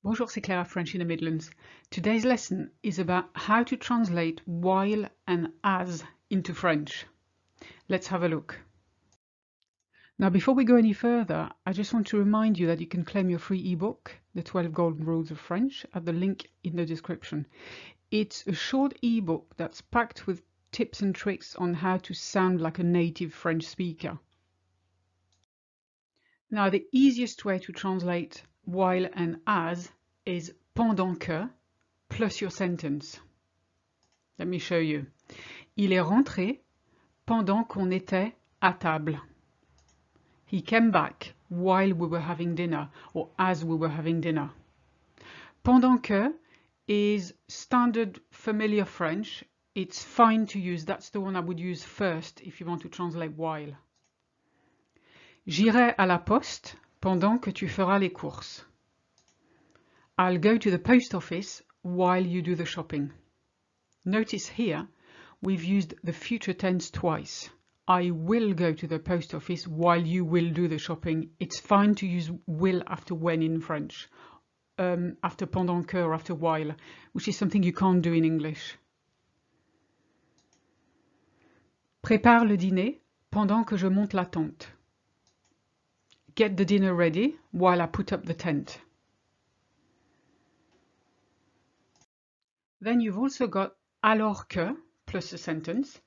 Bonjour, c'est Claire, French in the Midlands. Today's lesson is about how to translate while and as into French. Let's have a look. Now, before we go any further, I just want to remind you that you can claim your free ebook, The 12 Golden Rules of French, at the link in the description. It's a short ebook that's packed with tips and tricks on how to sound like a native French speaker. Now, the easiest way to translate while and as is pendant que plus your sentence. Let me show you. Il est rentré pendant qu'on était à table. He came back while we were having dinner, or as we were having dinner. Pendant que is standard familiar French. It's fine to use. That's the one I would use first if you want to translate while. J'irai à la poste pendant que tu feras les courses. I'll go to the post office while you do the shopping. Notice here, we've used the future tense twice. I will go to the post office while you will do the shopping. It's fine to use will after when in French, after pendant que or after while, which is something you can't do in English. Prépare le dîner pendant que je monte la tente. Get the dinner ready while I put up the tent. Then you've also got alors que plus a sentence.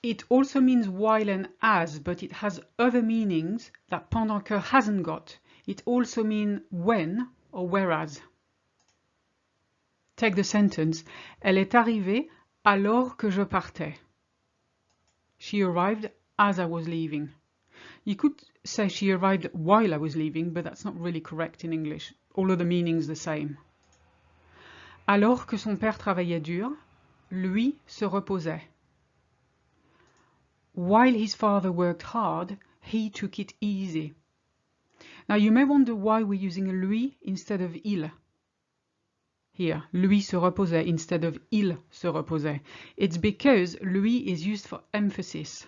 It also means while and as, but it has other meanings that pendant que hasn't got. It also means when or whereas. Take the sentence. Elle est arrivée alors que je partais. She arrived as I was leaving. You could say she arrived while I was leaving, but that's not really correct in English. All of the meanings the same. Alors que son père travaillait dur, lui se reposait. While his father worked hard, he took it easy. Now you may wonder why we're using lui instead of il. Here, lui se reposait instead of il se reposait. It's because lui is used for emphasis.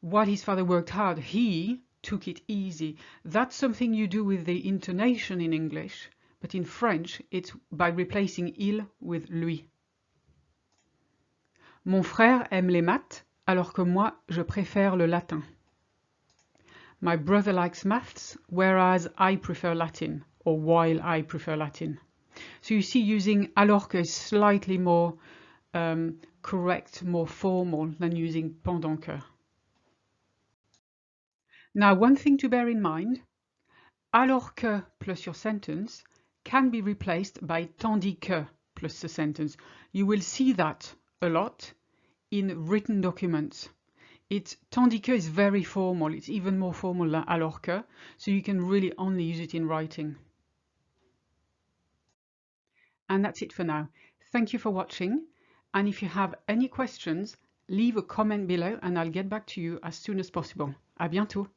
While his father worked hard, he took it easy. That's something you do with the intonation in English, but in French, it's by replacing il with lui. Mon frère aime les maths, alors que moi, je préfère le latin. My brother likes maths, whereas I prefer Latin, or while I prefer Latin. So you see, using alors que is slightly more correct, more formal than using pendant que. Now, one thing to bear in mind, alors que plus your sentence can be replaced by tandis que plus the sentence. You will see that a lot in written documents. Tandis que is very formal. It's even more formal than alors que, so you can really only use it in writing. And that's it for now. Thank you for watching. And if you have any questions, leave a comment below and I'll get back to you as soon as possible. À bientôt.